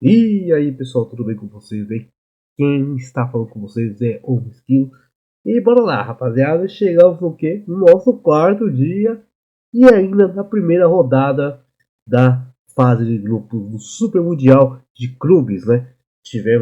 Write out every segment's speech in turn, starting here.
E aí pessoal, tudo bem com vocês? Bem? Quem está falando com vocês é o Skill. E bora lá, rapaziada, chegamos no que? No nosso quarto dia e ainda na primeira rodada da fase de grupos do Super Mundial de Clubes, né?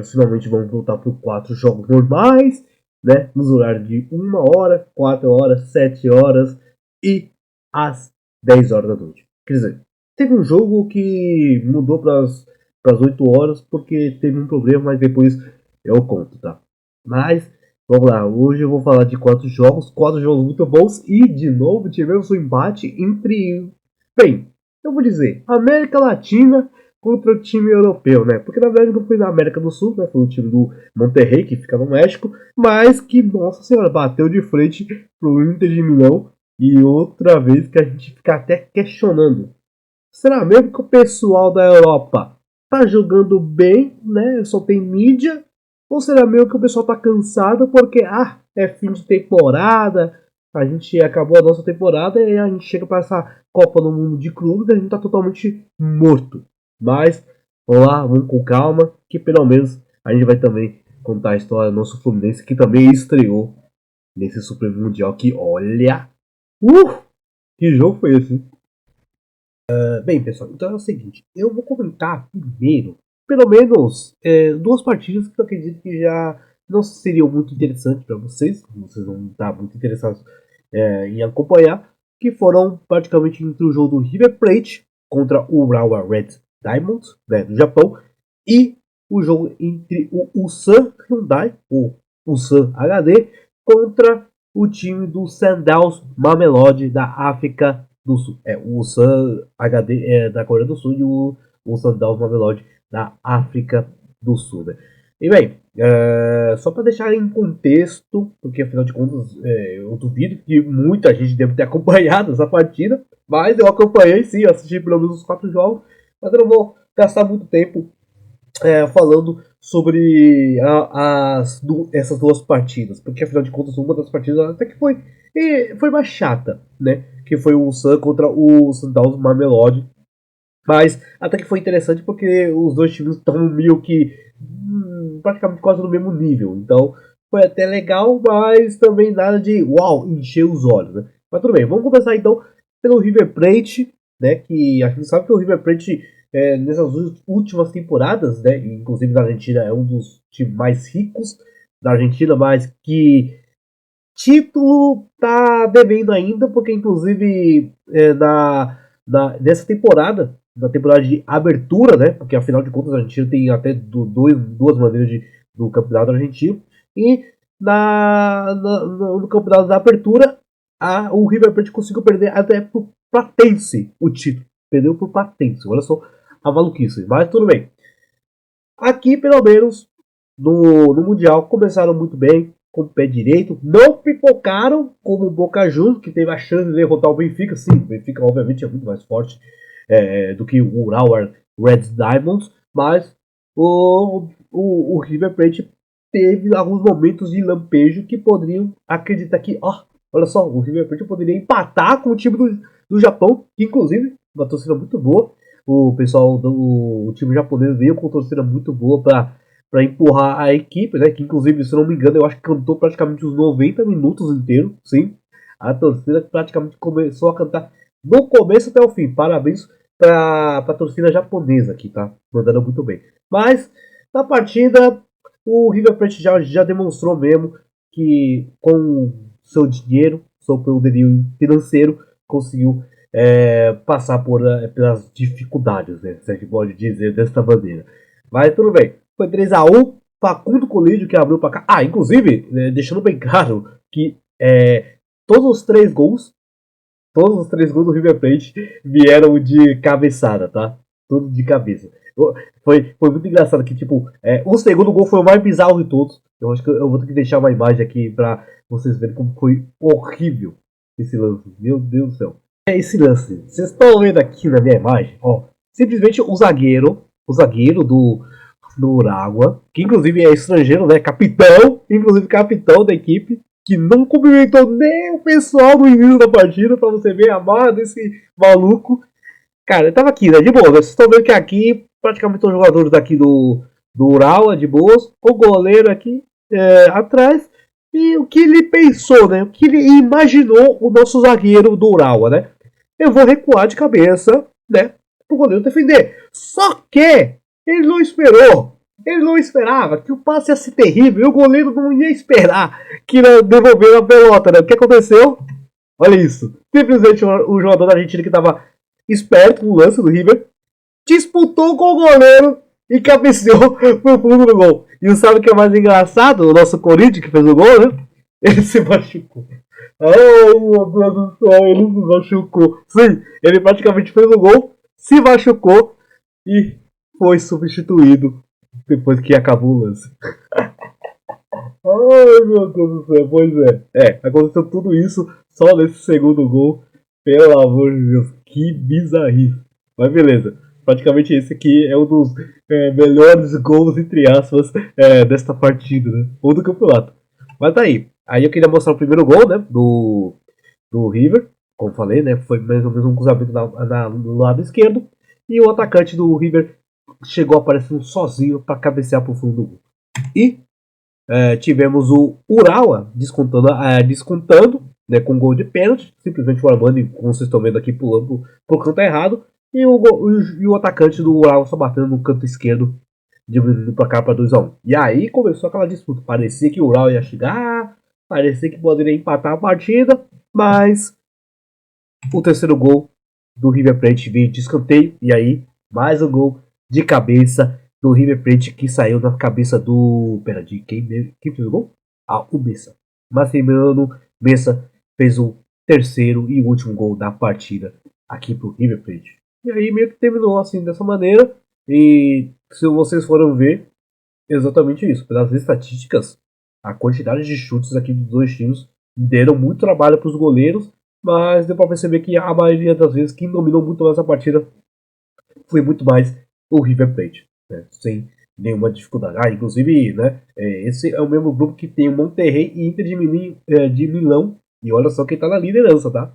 Finalmente vamos voltar para 4 jogos normais, né? Nos horários de 1 hora, 4 horas, 7 horas e às 10 horas da noite. Quer dizer, teve um jogo que mudou para as 8 horas porque teve um problema, mas depois eu conto, tá? Mas vamos lá, hoje eu vou falar de 4 jogos muito bons e de novo tivemos um embate entre, bem, eu vou dizer, América Latina contra o time europeu, né? Porque na verdade não foi na América do Sul, né? Foi o time do Monterrey, que fica no México, mas que, nossa senhora, bateu de frente pro Inter de Milão e outra vez que a gente fica até questionando. Será mesmo que o pessoal da Europa tá jogando bem, né? Só tem mídia? Ou será mesmo que o pessoal tá cansado porque, é fim de temporada, a gente acabou a nossa temporada e a gente chega para essa Copa do Mundo de Clubes e a gente tá totalmente morto. Mas, vamos lá, vamos com calma, que pelo menos a gente vai também contar a história do nosso Fluminense, que também estreou nesse Super Mundial, que olha, que jogo foi esse? Bem, pessoal, então é o seguinte, eu vou comentar primeiro, pelo menos, duas partidas que eu acredito que já não seriam muito interessantes para vocês vão estar muito interessados em acompanhar, que foram praticamente entre o jogo do River Plate contra o Urawa Red Diamonds, né, do Japão, e o jogo entre o Ulsan Hyundai, ou Ulsan HD, contra o time do Sandals Mamelodi da África do Sul. O Ulsan HD é da Coreia do Sul e o Sandals Mamelodi da África do Sul. Né? E bem, só para deixar em contexto, porque afinal de contas eu duvido que muita gente deve ter acompanhado essa partida, mas eu acompanhei sim, assisti pelo menos os 4 jogos, mas eu não vou gastar muito tempo falando sobre essas duas partidas, porque afinal de contas uma das partidas até que foi mais chata, né? Que foi o Sun contra o Sundowns Mamelodi, mas até que foi interessante porque os dois times estão meio que praticamente quase no mesmo nível, então foi até legal, mas também nada de uau, encher os olhos, né? Mas tudo bem, vamos começar então pelo River Plate, né? Que a gente sabe que o River Plate nessas últimas temporadas, né, inclusive na Argentina é um dos times mais ricos da Argentina, mas que título tá devendo ainda, porque inclusive nessa temporada, na temporada de abertura, né, porque afinal de contas a Argentina tem até duas maneiras do campeonato argentino, e no campeonato da abertura o River Plate conseguiu perder até pro Platense o título, perdeu pro Platense, olha só a maluquice, mas tudo bem. Aqui, pelo menos, no Mundial, começaram muito bem, com o pé direito. Não pipocaram como o Boca Juniors, que teve a chance de derrotar o Benfica. Sim, o Benfica, obviamente, é muito mais forte do que o Urawa Red Diamonds. Mas o River Plate teve alguns momentos de lampejo que poderiam acreditar que, olha só, o River Plate poderia empatar com o time do Japão, que inclusive uma torcida muito boa. O pessoal do time japonês veio com torcida muito boa para empurrar a equipe, né? Que inclusive, se não me engano, eu acho que cantou praticamente os 90 minutos inteiros, sim. A torcida praticamente começou a cantar do começo até o fim. Parabéns para a torcida japonesa aqui, tá? Mandando muito bem. Mas na partida, o River Plate já demonstrou mesmo que com seu dinheiro, seu poderio financeiro, conseguiu passar pelas dificuldades, né? Se a gente pode dizer desta maneira. Mas tudo bem. Foi 3-1. Facundo Colídio que abriu para cá. Inclusive, deixando bem claro que todos os três gols do River Plate vieram de cabeçada, tá? Tudo de cabeça. Foi muito engraçado que, tipo, o segundo gol foi o mais bizarro de todos. Eu acho que eu vou ter que deixar uma imagem aqui pra vocês verem como foi horrível esse lance. Meu Deus do céu. É esse lance. Vocês estão vendo aqui na minha imagem, ó. Simplesmente o zagueiro do Urawa, que inclusive é estrangeiro, né? Capitão da equipe, que não cumprimentou nem o pessoal no início da partida, pra você ver a barra desse maluco. Cara, eu tava aqui, né? De boa, vocês estão vendo que aqui praticamente os jogadores daqui do Urawa de boas, o goleiro aqui atrás, e o que ele pensou, né? O que ele imaginou o nosso zagueiro do Urawa, né? Eu vou recuar de cabeça, né? Pro goleiro defender. Só que ele não esperou. Ele não esperava que o passe ia ser terrível e o goleiro não ia esperar que ia devolver a pelota, né? O que aconteceu? Olha isso. Simplesmente o jogador da Argentina que estava esperto no lance do River disputou com o goleiro e cabeceou pro fundo do gol. E sabe o que é mais engraçado? O nosso Corinthians que fez o gol, né? Ele se machucou. Ai, meu Deus do céu, ele se machucou. Sim, ele praticamente fez o gol, se machucou e foi substituído depois que acabou o lance. Ai, meu Deus do céu, pois é. Aconteceu tudo isso só nesse segundo gol. Pelo amor de Deus, que bizarrice. Mas beleza, praticamente esse aqui é um dos melhores gols, entre aspas, desta partida, né? Ou do campeonato. Mas tá aí. Aí eu queria mostrar o primeiro gol, né? Do River. Como falei, né? Foi mais ou menos um cruzamento no lado esquerdo. E o atacante do River chegou aparecendo sozinho para cabecear pro fundo do gol. E tivemos o Urawa descontando né, com gol de pênalti. Simplesmente o Armani, como vocês estão vendo aqui, pulando pro canto errado. E o atacante do Urawa só batendo no canto esquerdo, diminuindo pra cá para 2-1. E aí começou aquela disputa. Parecia que o Urawa ia chegar, parecia que poderia empatar a partida, mas o terceiro gol do River Plate veio de escanteio. E aí, mais um gol de cabeça do River Plate que saiu na cabeça do... Pera, de quem fez o gol? O Messa. Massimiliano Messa fez o terceiro e último gol da partida aqui pro River Plate. E aí meio que terminou assim dessa maneira. E se vocês foram ver, exatamente isso. Pelas estatísticas, a quantidade de chutes aqui dos dois times deram muito trabalho para os goleiros. Mas deu para perceber que a maioria das vezes quem dominou muito mais a partida foi muito mais o River Plate, né? Sem nenhuma dificuldade. Inclusive, né, esse é o mesmo grupo que tem o Monterrey e Inter de Milão. E olha só quem tá na liderança, tá?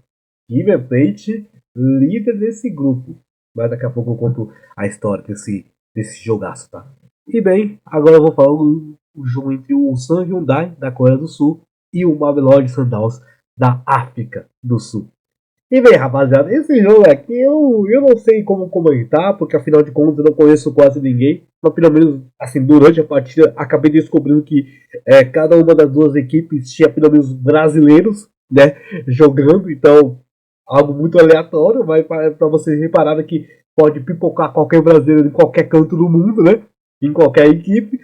River Plate, líder desse grupo. Mas daqui a pouco eu conto a história desse jogaço, tá? E bem, agora eu vou falar o jogo entre o Ulsan Hyundai da Coreia do Sul e o Mamelodi Sundowns da África do Sul. E bem, rapaziada, esse jogo aqui eu não sei como comentar, porque afinal de contas eu não conheço quase ninguém. Mas pelo menos, assim, durante a partida, acabei descobrindo que cada uma das duas equipes tinha pelo menos brasileiros, né, jogando. Então, algo muito aleatório, mas para vocês repararem que pode pipocar qualquer brasileiro em qualquer canto do mundo, né, em qualquer equipe.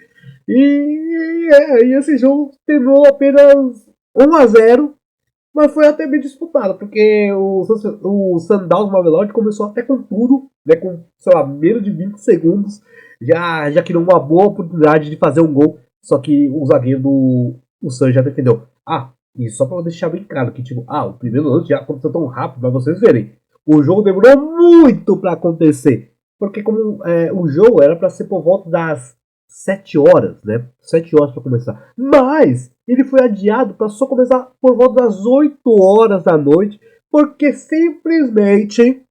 E esse jogo terminou apenas 1-0. Mas foi até bem disputado, porque o Sundowns Mamelodi começou até com tudo, né, com, sei lá, menos de 20 segundos, já criou uma boa oportunidade de fazer um gol, só que o zagueiro do Sun já defendeu. E só pra deixar bem claro que, tipo, o primeiro lance já aconteceu tão rápido, pra vocês verem, o jogo demorou muito pra acontecer, porque como o jogo era pra ser por volta das 7 horas, né? 7 horas para começar. Mas ele foi adiado para só começar por volta das 8 horas da noite, porque simplesmente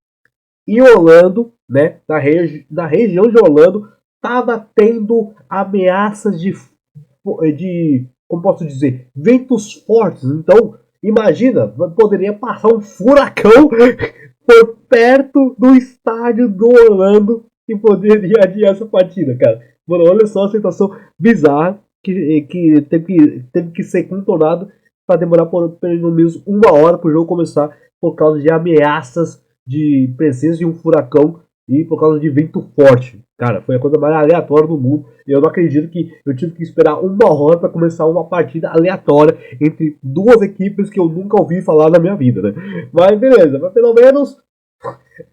em Orlando, né, na região de Orlando, estava tendo ameaças de, como posso dizer, ventos fortes. Então, imagina, poderia passar um furacão por perto do estádio do Orlando e poderia adiar essa partida, cara. Mano, olha só a situação bizarra que teve que ser contornado para demorar por pelo menos 1 hora para o jogo começar por causa de ameaças de presença de um furacão e por causa de vento forte. Cara, foi a coisa mais aleatória do mundo. Eu não acredito que eu tive que esperar 1 hora para começar uma partida aleatória entre duas equipes que eu nunca ouvi falar na minha vida, né? Mas beleza, mas pelo menos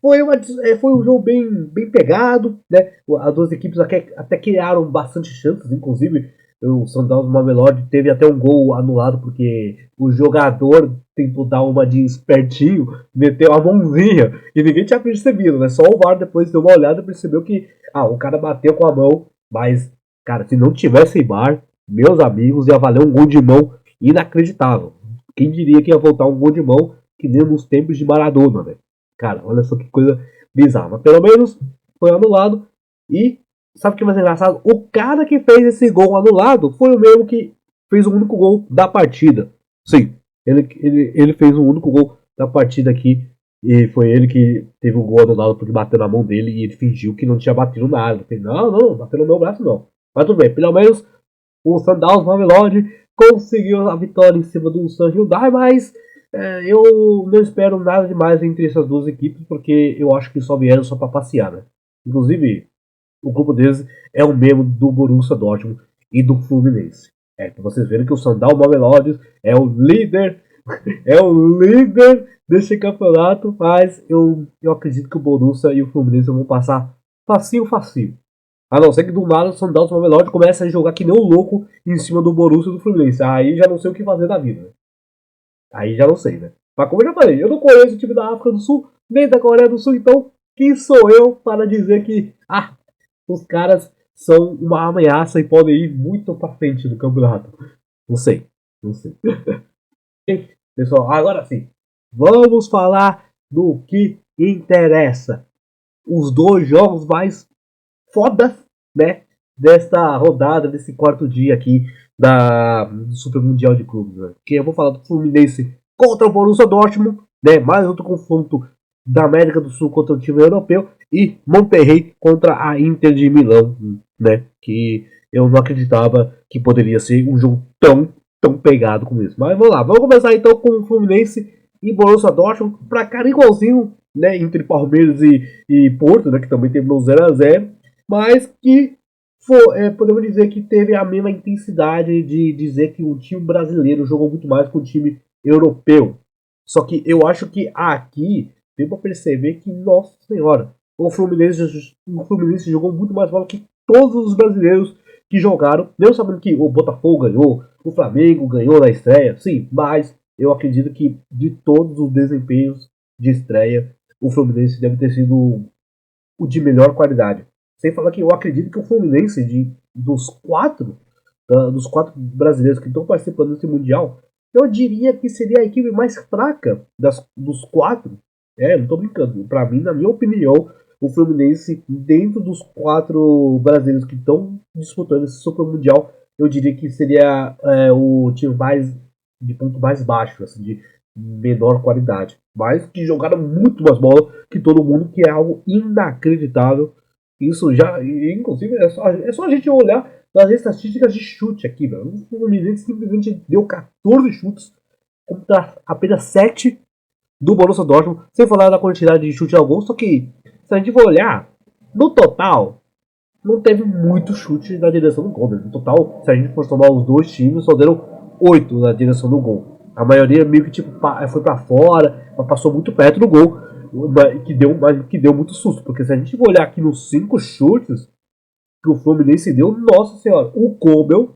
foi um jogo bem pegado, né? As duas equipes até criaram bastante chances, inclusive o Sundowns Mamelodi teve até um gol anulado porque o jogador tentou dar uma de espertinho, meteu a mãozinha e ninguém tinha percebido, né? Só o VAR depois deu uma olhada e percebeu que o cara bateu com a mão, mas, cara, se não tivesse VAR, meus amigos, ia valer um gol de mão inacreditável. Quem diria que ia voltar um gol de mão que nem nos tempos de Maradona, né? Cara, olha só que coisa bizarra. Mas pelo menos foi anulado. E sabe o que é mais engraçado? O cara que fez esse gol anulado foi o mesmo que fez o único gol da partida. Sim, ele fez o único gol da partida aqui. E foi ele que teve o gol anulado porque bateu na mão dele e ele fingiu que não tinha batido nada. Ele fez, não, bateu no meu braço não. Mas tudo bem, pelo menos o Sundowns Mamelodi conseguiu a vitória em cima do San Hyundai, mas eu não espero nada demais entre essas duas equipes, porque eu acho que só vieram só para passear, né? Inclusive, o grupo deles é o mesmo do Borussia Dortmund e do Fluminense. Pra vocês verem que o Sundowns Mamelodi é o líder, é o líder deste campeonato, mas eu acredito que o Borussia e o Fluminense vão passar facinho, facinho. A não ser que do nada o Sundowns Mamelodi comece a jogar que nem um louco em cima do Borussia e do Fluminense. Aí já não sei o que fazer da vida. Né? Aí já não sei, né? Mas como eu já falei, eu não conheço o time da África do Sul, nem da Coreia do Sul, então quem sou eu para dizer que os caras são uma ameaça e podem ir muito para frente no campeonato? Não sei, não sei. Pessoal, agora sim, vamos falar do que interessa. Os dois jogos mais fodas, né, desta rodada, desse quarto dia aqui do Super Mundial de Clubes. Né? Que eu vou falar do Fluminense contra o Borussia Dortmund, né, mais outro confronto da América do Sul contra o time europeu e Monterrey contra a Inter de Milão, né, que eu não acreditava que poderia ser um jogo tão pegado como esse. Mas vamos lá, vamos começar então com o Fluminense e Borussia Dortmund, para cara igualzinho, né, entre Palmeiras e Porto, né, que também terminou 0-0, mas que podemos dizer que teve a mesma intensidade de dizer que o time brasileiro jogou muito mais que o time europeu. Só que eu acho que aqui deu para perceber que, nossa senhora, o Fluminense jogou muito mais bola que todos os brasileiros que jogaram, mesmo sabendo que o Botafogo ganhou, o Flamengo ganhou na estreia, sim, mas eu acredito que de todos os desempenhos de estreia, o Fluminense deve ter sido o de melhor qualidade. Sem falar que eu acredito que o Fluminense, dos quatro brasileiros que estão participando desse Mundial, eu diria que seria a equipe mais fraca dos quatro. Não estou brincando. Para mim, na minha opinião, o Fluminense, dentro dos quatro brasileiros que estão disputando esse Super Mundial, eu diria que seria o time mais de ponto mais baixo, assim, de menor qualidade. Mas que jogaram muito mais bola que todo mundo, que é algo inacreditável. Isso já, inclusive, é só a gente olhar nas estatísticas de chute aqui, velho. O Fluminense simplesmente deu 14 chutes contra apenas 7 do Borussia Dortmund, sem falar da quantidade de chute ao gol. Só que, se a gente for olhar, no total, não teve muito chute na direção do gol. Né? No total, se a gente for somar os dois times, só deram 8 na direção do gol. A maioria meio que tipo, foi pra fora, mas passou muito perto do gol, que deu muito susto. Porque se a gente for olhar aqui nos 5 chutes que o Fluminense deu, nossa senhora, o Kobel,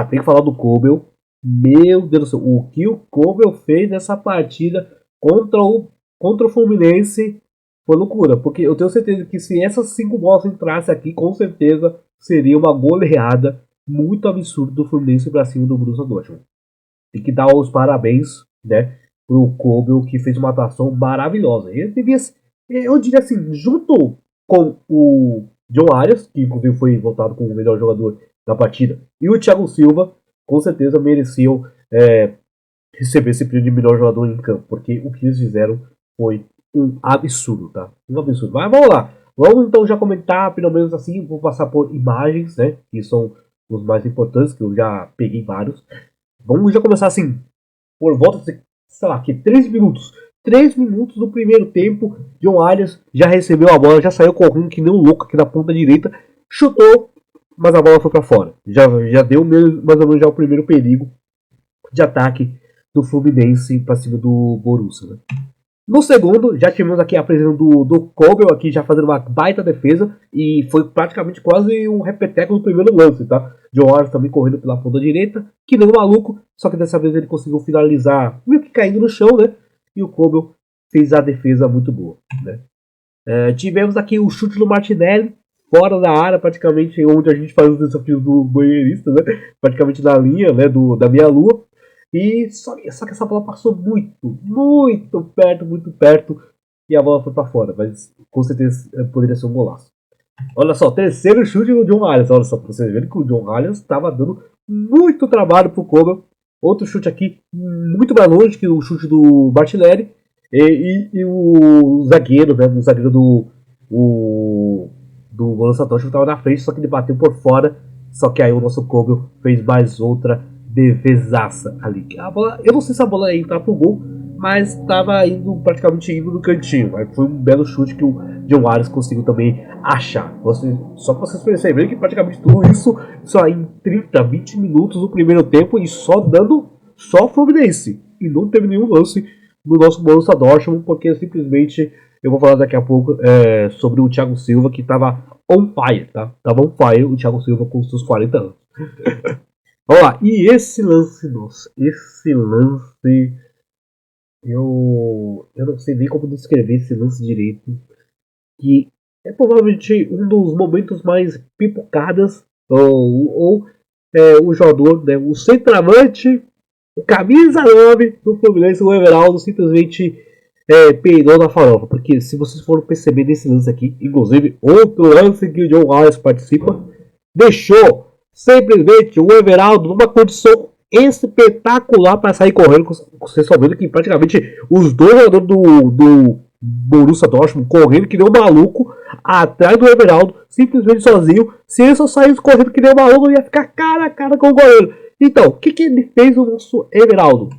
tem que falar do Kobel, meu Deus do céu, o que o Kobel fez nessa partida contra o Fluminense foi loucura, porque eu tenho certeza que se essas 5 bolas entrassem aqui, com certeza seria uma goleada muito absurda do Fluminense para cima do Borussia Dortmund. Tem que dar os parabéns, né, pro Kobel, que fez uma atuação maravilhosa. Ele devia, eu diria assim, junto com o John Arias, que inclusive foi votado como o melhor jogador da partida, e o Thiago Silva, com certeza mereciam receber esse prêmio de melhor jogador em campo, porque o que eles fizeram foi um absurdo, tá? Um absurdo. Mas vamos lá. Vamos então já comentar, pelo menos assim, vou passar por imagens, né, que são os mais importantes, que eu já peguei vários. Vamos já começar assim, por volta de, sei lá, que 3 minutos. 3 minutos do primeiro tempo, John Arias já recebeu a bola, já saiu correndo que nem um louco aqui na ponta direita, chutou, mas a bola foi para fora. Já deu mais ou menos já o primeiro perigo de ataque do Fluminense para cima do Borussia. Né? No segundo, já tivemos aqui a presença do Kobel aqui já fazendo uma baita defesa e foi praticamente quase um repeteco do primeiro lance, tá? John Arias também correndo pela ponta direita, que nem um maluco, só que dessa vez ele conseguiu finalizar meio que caindo no chão, né? E o Kobel fez a defesa muito boa, né? Tivemos aqui o chute do Martinelli, fora da área, praticamente onde a gente faz os desafios do banheirista, né? Praticamente na linha, né, da meia-lua. E só que essa bola passou muito perto, e a bola foi para fora, mas com certeza poderia ser um golaço. Olha só, terceiro chute do John Arias. Olha só, pra vocês verem que o John Arias estava dando muito trabalho pro Kobe. Outro chute aqui, muito mais longe que o chute do Martinelli. E o zagueiro, né? O zagueiro do Golo Satoshi estava na frente, só que ele bateu por fora. Só que aí o nosso Kobe fez mais outra defesaça ali. A bola, eu não sei se a bola ia entrar pro gol, mas estava indo praticamente indo no cantinho. Mas foi um belo chute que o John Arias conseguiu também achar. Só para vocês perceberem que praticamente tudo isso só em 30, 20 minutos no primeiro tempo e só dando só Fluminense. E não teve nenhum lance no nosso Borussia Dortmund, porque simplesmente eu vou falar daqui a pouco sobre o Thiago Silva, que estava on fire, tá? Tava on fire o Thiago Silva com seus 40 anos. Vamos lá, e esse lance, nossa, esse lance, eu não sei nem como descrever esse lance direito, que é provavelmente um dos momentos mais pipocadas, o jogador, né, o centroavante, o camisa 9 do Fluminense, o Everaldo, simplesmente peidou na farofa. Porque se vocês forem perceber nesse lance aqui, inclusive outro lance que o John Wallace participa, deixou simplesmente o Everaldo numa condição espetacular para sair correndo. Vocês estão vendo que praticamente os dois jogadores do Borussia Dortmund correndo que nem um maluco atrás do Everaldo, simplesmente sozinho. Se ele só saísse correndo que nem um maluco, ia ficar cara a cara com o goleiro. Então, o que ele fez o nosso Everaldo?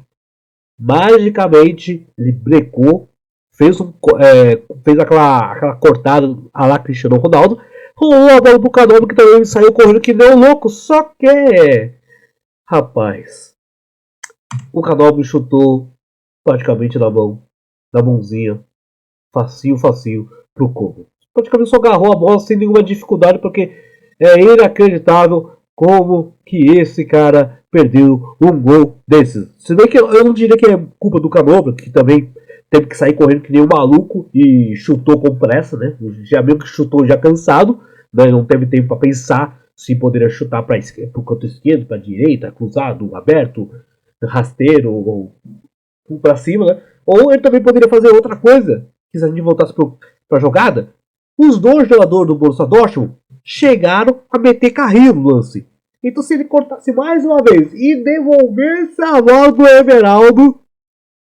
Magicamente, ele brecou, fez aquela cortada a lá Cristiano Ronaldo, rolou a bola pro Canova que também saiu correndo que nem um louco, só que, rapaz, o Canova chutou praticamente na mãozinha, facinho, pro Kobe. Praticamente só agarrou a bola sem nenhuma dificuldade, porque é inacreditável como que esse cara perdeu um gol desses. Se bem que eu não diria que é culpa do Canova, que também teve que sair correndo que nem um maluco e chutou com pressa, né? Já meio que chutou já cansado, né? Não teve tempo para pensar se poderia chutar para o canto esquerdo, para direita, cruzado, aberto, rasteiro ou para cima, né? Ou ele também poderia fazer outra coisa, que se a gente voltasse para a jogada, os dois jogadores do Borussia Dortmund chegaram a meter carrinho no lance. Então se ele cortasse mais uma vez e devolvesse a bola do Everaldo,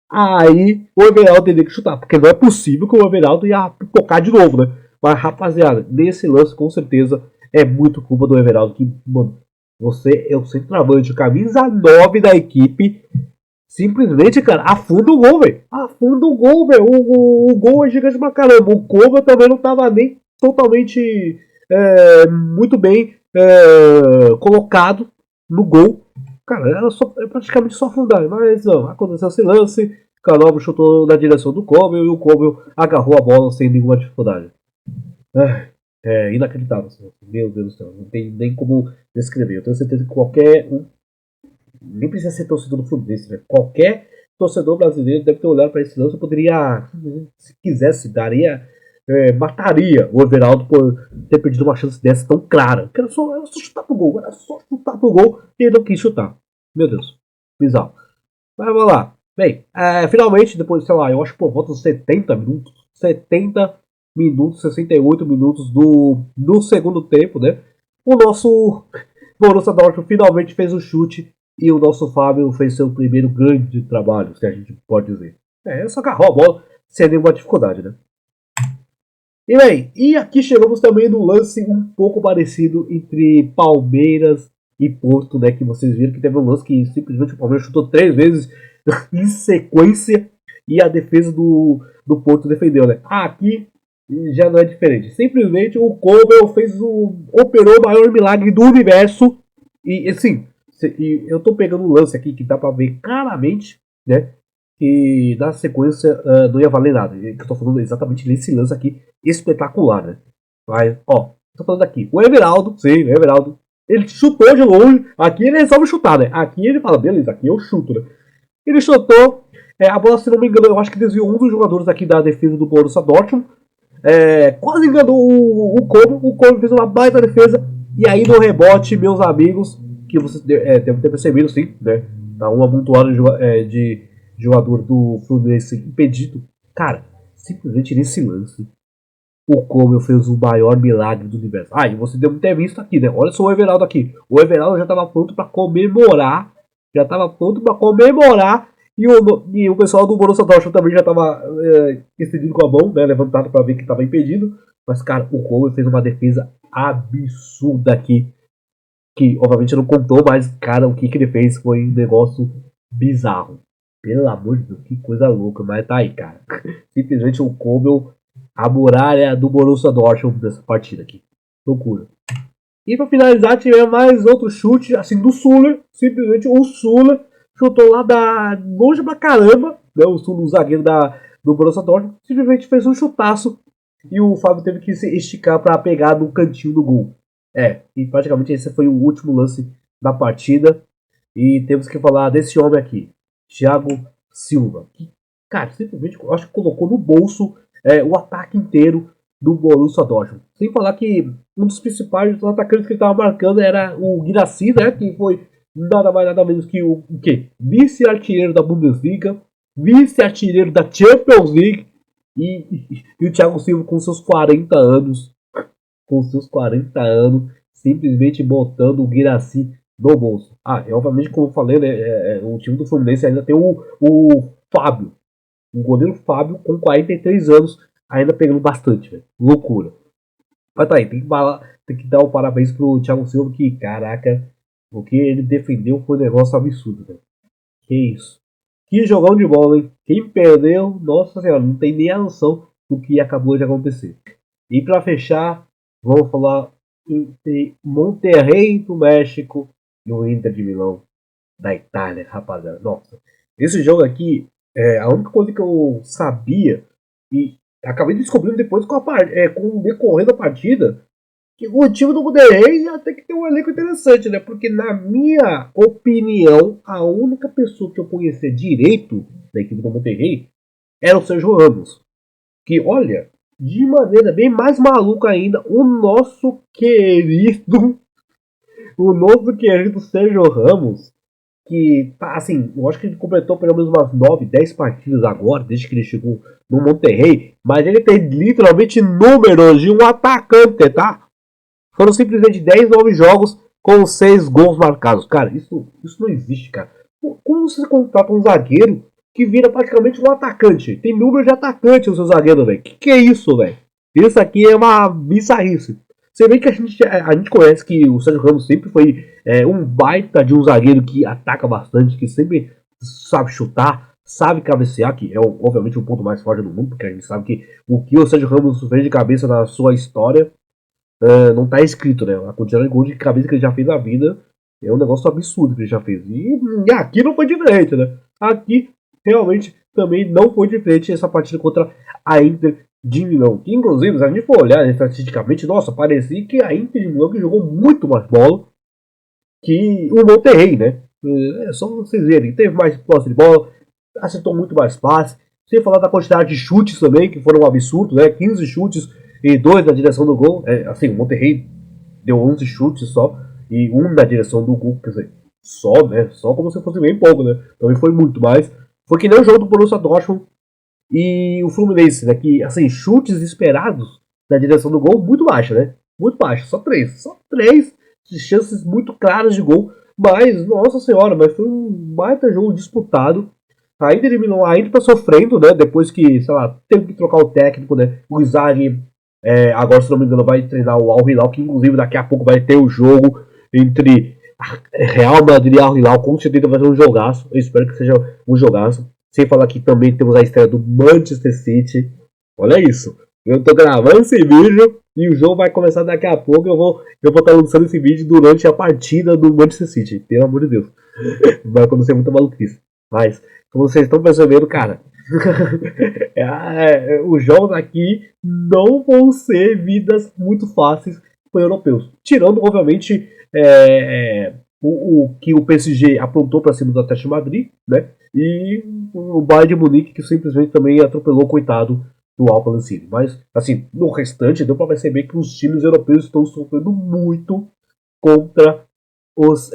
aí o Everaldo teria que chutar, porque não é possível que o Everaldo ia pipocar de novo, né? Mas rapaziada, nesse lance com certeza é muito culpa do Everaldo, que, mano, você é o centroavante, camisa 9 da equipe, simplesmente, cara, afunda o gol, velho. Afunda o gol, velho. O gol é gigante pra caramba. O Kovac também não tava nem totalmente muito bem colocado no gol. Cara, era praticamente só afundar. Mas não, aconteceu esse lance. Canova chutou na direção do Kovac e o Kovac agarrou a bola sem nenhuma dificuldade. É inacreditável. Meu Deus do céu. Não tem nem como descrever. Eu tenho certeza que qualquer um, nem precisa ser torcedor do Fluminense, né? Qualquer torcedor brasileiro deve ter olhado para esse lance. Eu poderia, se quisesse, mataria o Everaldo por ter perdido uma chance dessa tão clara. Era só chutar pro gol, e ele não quis chutar. Meu Deus, bizarro. Mas vamos lá. Bem, finalmente, depois, sei lá, eu acho que por volta dos 70 minutos, 68 minutos do segundo tempo, né? O nosso Borussia Dortmund finalmente fez o chute e o nosso Fábio fez seu primeiro grande trabalho, se a gente pode dizer. Só agarrou a bola sem nenhuma dificuldade, né? E bem, e aqui chegamos também no lance um pouco parecido entre Palmeiras e Porto, né? Que vocês viram que teve um lance que simplesmente o Palmeiras chutou 3 vezes em sequência e a defesa do Porto defendeu, né? Aqui já não é diferente. Simplesmente o Kobe operou o maior milagre do universo. E assim, eu tô pegando um lance aqui que dá pra ver claramente, né? Que na sequência não ia valer nada. Eu tô falando exatamente nesse lance aqui espetacular, né? Mas, ó, tô falando aqui. O Everaldo, sim, o Everaldo, ele chutou de longe. Aqui ele resolve chutar, né? Aqui ele fala, beleza, aqui eu chuto, né? Ele chutou. A bola, se não me engano, eu acho que desviou um dos jogadores aqui da defesa do Borussia Dortmund. Quase enganou o Kobe. O Kobe fez uma baita defesa. E aí no rebote, meus amigos, que vocês devem ter percebido, sim, né? Tá um amontoado de jogador do Fluminense impedido. Cara, simplesmente nesse lance, o Como fez o maior milagre do universo. Ah, e você deve ter visto aqui, né? Olha só o Everaldo aqui. O Everaldo já estava pronto para comemorar. Já estava pronto para comemorar. E o pessoal do Borussia Dortmund também já estava estendido com a mão, né? Levantado para ver que estava impedido. Mas, cara, o Como fez uma defesa absurda aqui. Que, obviamente, não contou, mas, cara, o que ele fez foi um negócio bizarro. Pelo amor de Deus, que coisa louca. Mas tá aí, cara. Simplesmente o Como, a muralha do Borussia Dortmund dessa partida aqui. Loucura. E pra finalizar, tivemos mais outro chute, assim, do Suller. Simplesmente o Suller chutou lá da longe pra caramba. Né, o Suller, o zagueiro do Borussia Dortmund, simplesmente fez um chutaço. E o Fábio teve que se esticar pra pegar no cantinho do gol. E praticamente esse foi o último lance da partida. E temos que falar desse homem aqui, Thiago Silva. Que, cara, simplesmente eu acho que colocou no bolso o ataque inteiro do Borussia Dortmund. Sem falar que um dos principais atacantes que ele estava marcando era o Guirassy, né? Que foi nada mais nada menos que o quê? Vice-artilheiro da Bundesliga, vice-artilheiro da Champions League e o Thiago Silva com seus 40 anos. Com seus 40 anos, simplesmente botando o Guirassy no bolso. E obviamente, como eu falei, né, o time do Fluminense ainda tem o Fábio. O goleiro Fábio, com 43 anos, ainda pegando bastante, velho. Loucura. Mas tá aí, tem que dar o parabéns pro Thiago Silva, que, caraca, o que ele defendeu foi um negócio absurdo, velho. Que isso. Que jogão de bola, hein? Quem perdeu, nossa senhora, não tem nem a noção do que acabou de acontecer. E pra fechar, vamos falar entre Monterrey do México e o Inter de Milão da Itália, rapaziada. Nossa, esse jogo aqui é a única coisa que eu sabia e acabei descobrindo depois com o decorrer da partida que o time do Monterrey já tem que ter um elenco interessante, né? Porque na minha opinião, a única pessoa que eu conhecia direito da equipe do Monterrey era o Sérgio Ramos. Que, olha, de maneira bem mais maluca ainda, o nosso querido Sérgio Ramos, que tá assim, eu acho que ele completou pelo menos umas 9, 10 partidas agora, desde que ele chegou no Monterrey, mas ele tem literalmente números de um atacante, tá? Foram simplesmente 10, 9 jogos com 6 gols marcados. Cara, isso não existe, cara. Como você contrata um zagueiro que vira praticamente um atacante? Tem número de atacante o seu zagueiro, velho. Que é isso, velho? Isso aqui é uma bizarrice. Você vê que a gente conhece que o Sérgio Ramos sempre foi um baita de um zagueiro que ataca bastante, que sempre sabe chutar, sabe cabecear, que é obviamente o ponto mais forte do mundo, porque a gente sabe que o que o Sérgio Ramos fez de cabeça na sua história não tá escrito, né? A quantidade de gols de cabeça que ele já fez na vida é um negócio absurdo que ele já fez. E aqui não foi diferente, né? Aqui realmente também não foi diferente essa partida contra a Inter de Milão. Que inclusive, se a gente for olhar estatisticamente, nossa, parecia que a Inter de Milão que jogou muito mais bola que o Monterrey, né? É só vocês verem, teve mais posse de bola, acertou muito mais passe. Sem falar da quantidade de chutes também, que foram um absurdo, né? 15 chutes e 2 na direção do gol. Assim, o Monterrey deu 11 chutes só e 1 na direção do gol, quer dizer, só, né? Só como se fosse bem pouco, né? Também foi muito mais. Foi que nem o jogo do Borussia Dortmund e o Fluminense, né? Que, assim, chutes esperados na direção do gol, muito baixo, né? Muito baixo, só 3. Só 3 chances muito claras de gol. Mas, nossa senhora, mas foi um baita jogo disputado. A Inter de Milão ainda tá sofrendo, né? Depois que, sei lá, teve que trocar o técnico, né? O Inzaghi, agora, se não me engano, vai treinar o Al Hilal, que inclusive daqui a pouco vai ter o jogo entre Real Madrid e Al Hilal. Com certeza vai ser um jogaço. Eu espero que seja um jogaço. Sem falar que também temos a estreia do Manchester City. Olha isso. Eu tô gravando esse vídeo e o jogo vai começar daqui a pouco. Eu vou estar lançando esse vídeo durante a partida do Manchester City. Pelo amor de Deus. Vai acontecer muita maluquice. Mas, como vocês estão percebendo, cara, os jogos aqui não vão ser vidas muito fáceis para europeus. Tirando, obviamente, o que o PSG aprontou para cima do Atlético de Madrid, né? E o Bayern de Munique, que simplesmente também atropelou o coitado do Auckland City. Mas, assim, no restante, deu para perceber que os times europeus estão sofrendo muito contra os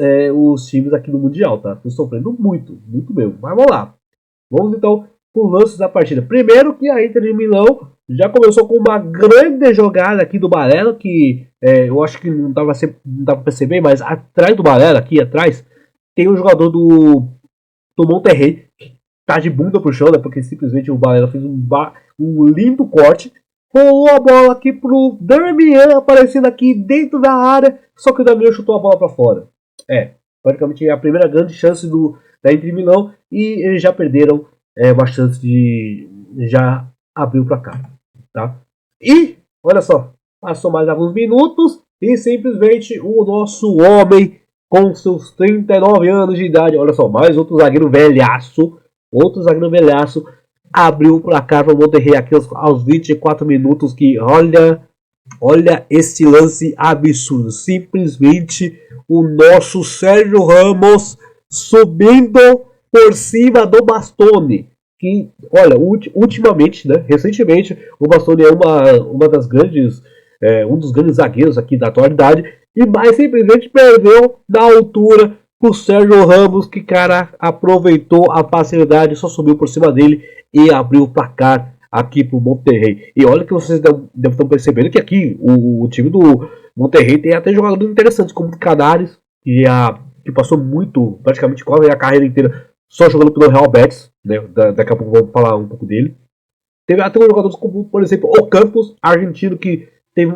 times aqui no Mundial, tá? Estão sofrendo muito, muito mesmo. Mas vamos lá. Vamos então com os lances da partida. Primeiro que a Inter de Milão Já começou com uma grande jogada aqui do Barella, que eu acho que não dá pra perceber, mas atrás do Barella, aqui atrás, tem um jogador do Monterrey, que tá de bunda pro chão, né? Porque simplesmente o Barella fez um lindo corte. Rolou a bola aqui pro Darmian, aparecendo aqui dentro da área, só que o Darmian chutou a bola para fora. Praticamente a primeira grande chance da Inter de Milão, e eles já perderam uma chance de já abrir o placar, tá? E, olha só, passou mais alguns minutos e simplesmente o nosso homem com seus 39 anos de idade, olha só, mais outro zagueiro velhaço, abriu o placar para o Monterrey aqui aos 24 minutos, que olha esse lance absurdo, simplesmente o nosso Sérgio Ramos subindo por cima do Bastoni, que, olha, ultimamente, né, recentemente, o Bastoni é uma das grandes, um dos grandes zagueiros aqui da atualidade, e mais simplesmente perdeu na altura pro Sérgio Ramos, que, cara, aproveitou a facilidade, só subiu por cima dele e abriu o placar aqui pro Monterrey. E olha que vocês devem estar percebendo que aqui o time do Monterrey tem até jogadores interessantes, como o Canaris, que passou praticamente quase a carreira inteira só jogando pelo Real Betis, né? Daqui a pouco vamos falar um pouco dele. Teve até jogadores como, por exemplo, o Campos, argentino, que teve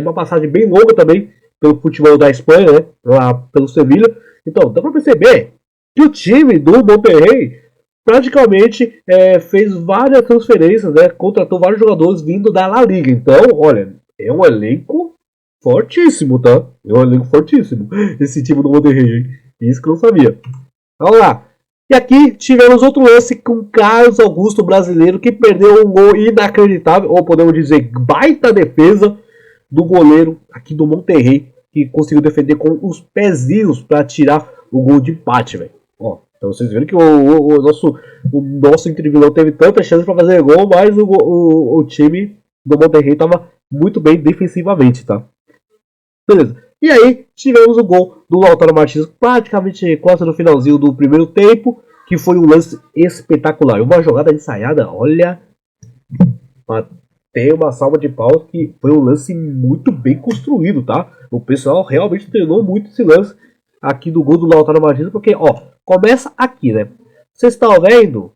uma passagem bem longa também pelo futebol da Espanha, né? Lá pelo Sevilha. Então, dá pra perceber que o time do Monterrey praticamente fez várias transferências, né? Contratou vários jogadores vindo da La Liga. Então, olha, é um elenco fortíssimo, tá? É um elenco fortíssimo esse time do Monterrey, hein? Isso que eu não sabia. Vamos lá. E aqui tivemos outro lance com o Carlos Augusto, brasileiro, que perdeu um gol inacreditável, ou podemos dizer, baita defesa do goleiro aqui do Monterrey, que conseguiu defender com os pezinhos para tirar o gol de empate, velho. Ó, então vocês viram que o nosso Inter de Milão teve tanta chance para fazer gol, mas o time do Monterrey estava muito bem defensivamente, tá? Beleza. E aí tivemos o gol do Lautaro Martins praticamente quase no finalzinho do primeiro tempo, que foi um lance espetacular. Uma jogada ensaiada, olha, tem uma salva de palmas, que foi um lance muito bem construído, tá? O pessoal realmente treinou muito esse lance aqui do gol do Lautaro Martins, porque, ó, começa aqui, né? Vocês estão vendo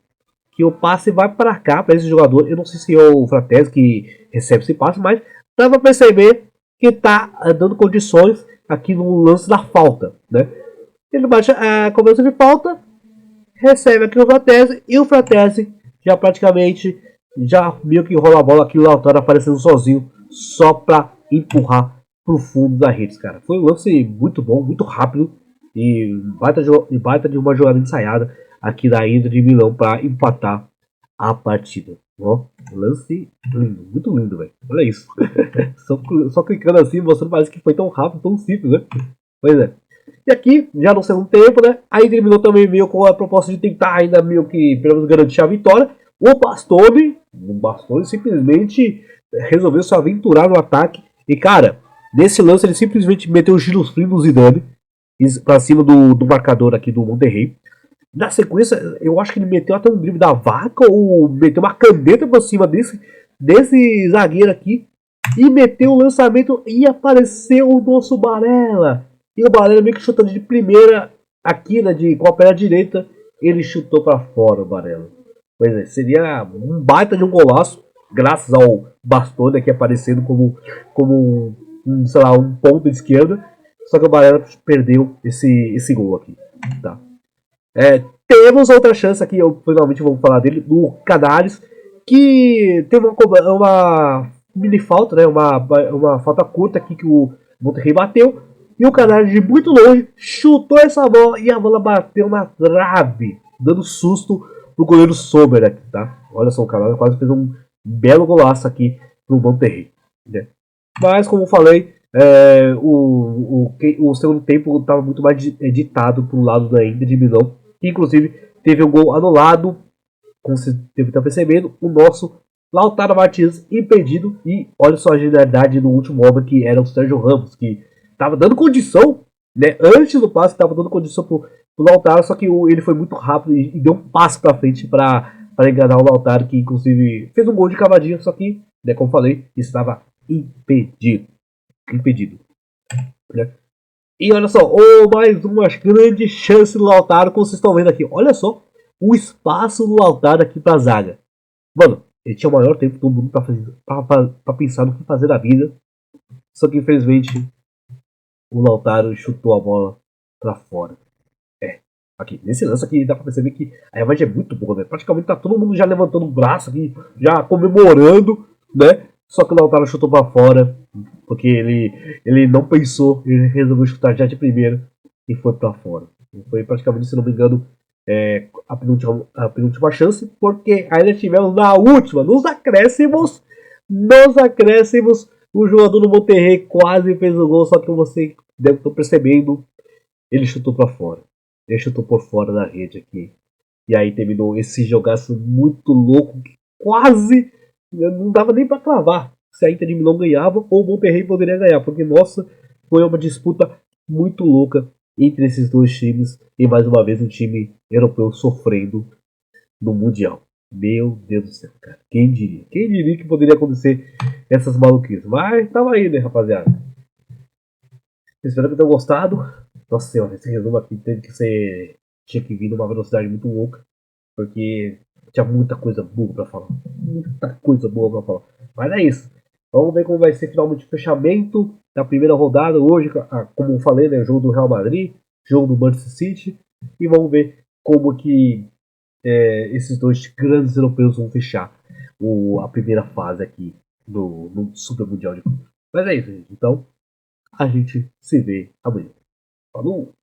que o passe vai para cá, para esse jogador. Eu não sei se é o Fratesi que recebe esse passe, mas dá para perceber que tá dando condições aqui no lance da falta, né? Ele bate a cobrança de falta, recebe aqui o Fratesi, e o Fratesi já praticamente meio que rola a bola aqui, o Lautaro aparecendo sozinho, só para empurrar pro fundo da rede, cara. Foi um lance muito bom, muito rápido, e baita de uma jogada ensaiada aqui da Inter de Milão para empatar a partida. Ó, lance lindo, muito lindo, velho. Olha isso. só clicando assim, mostrando, parece que foi tão rápido, tão simples, né? Pois é. E aqui, já no segundo tempo, né? A Inter de Milão também veio com a proposta de tentar ainda meio que, pelo menos, garantir a vitória. O Bastoni simplesmente resolveu se aventurar no ataque. E, cara, nesse lance ele simplesmente meteu o giro frio no Zidane pra cima do marcador aqui do Monterrey. Na sequência, eu acho que ele meteu até um drible da vaca, ou meteu uma caneta por cima desse zagueiro aqui, e meteu o lançamento, e apareceu o nosso Barella. E o Barella meio que chutando de primeira aqui, né, com a perna direita, ele chutou para fora o Barella. Pois é, seria um baita de um golaço, graças ao Bastoni aqui aparecendo como sei lá, um ponto de esquerda. Só que o Barella perdeu esse gol aqui, tá? Temos outra chance aqui, eu finalmente vou falar dele, do Canaris, que teve uma mini falta, né, uma falta curta aqui que o Monterrey bateu, e o Canaris de muito longe chutou essa bola e a bola bateu na trave, dando susto pro goleiro Sommer aqui, tá? Olha só, o Canaris quase fez um belo golaço aqui pro Monterrey, né? Mas, como eu falei, o segundo tempo estava muito mais ditado pro lado da Inter de Milão. Inclusive, teve um gol anulado, como você deve estar percebendo, o nosso Lautaro Martins impedido. E olha só a genialidade do último homem, que era o Sérgio Ramos, que estava dando condição, né? Antes do passe, estava dando condição pro Lautaro, só que ele foi muito rápido e deu um passo para frente para para enganar o Lautaro, que inclusive fez um gol de cavadinha, só que, né, como falei, estava impedido. Né? E olha só, mais uma grande chance do Lautaro, como vocês estão vendo aqui. Olha só o espaço do Lautaro aqui para a zaga. Mano, ele tinha o maior tempo do mundo para pensar no que fazer da vida. Só que infelizmente o Lautaro chutou a bola para fora. Aqui, nesse lance aqui dá pra perceber que a imagem é muito boa, né? Praticamente tá todo mundo já levantando o braço aqui, já comemorando, né? Só que o Lautaro chutou pra fora, porque ele não pensou, ele resolveu chutar já de primeira e foi pra fora. Foi praticamente, se não me engano, a penúltima chance, porque ainda tivemos na última, nos acréscimos, o jogador do Monterrey quase fez o gol, só que você deve estar percebendo, ele chutou pra fora. Ele chutou por fora da rede aqui. E aí terminou esse jogaço muito louco que quase não dava nem para cravar se a Inter de Milão ganhava ou o Monterrey poderia ganhar, porque nossa, foi uma disputa muito louca entre esses dois times e mais uma vez um time europeu sofrendo no Mundial. Meu Deus do céu, cara. Quem diria? Quem diria que poderia acontecer essas maluquices? Mas tava aí, né, rapaziada? Espero que tenham gostado. Nossa senhora, esse resumo aqui teve que ser. Tinha que vir numa velocidade muito louca. Porque tinha muita coisa boa pra falar. Muita coisa boa pra falar. Mas é isso. Vamos ver como vai ser finalmente o fechamento da primeira rodada. Hoje, como eu falei, né? Jogo do Real Madrid, jogo do Manchester City. E vamos ver como que esses dois grandes europeus vão fechar a primeira fase aqui no Super Mundial de Clubes. Mas é isso, gente. Então, a gente se vê amanhã. Falou!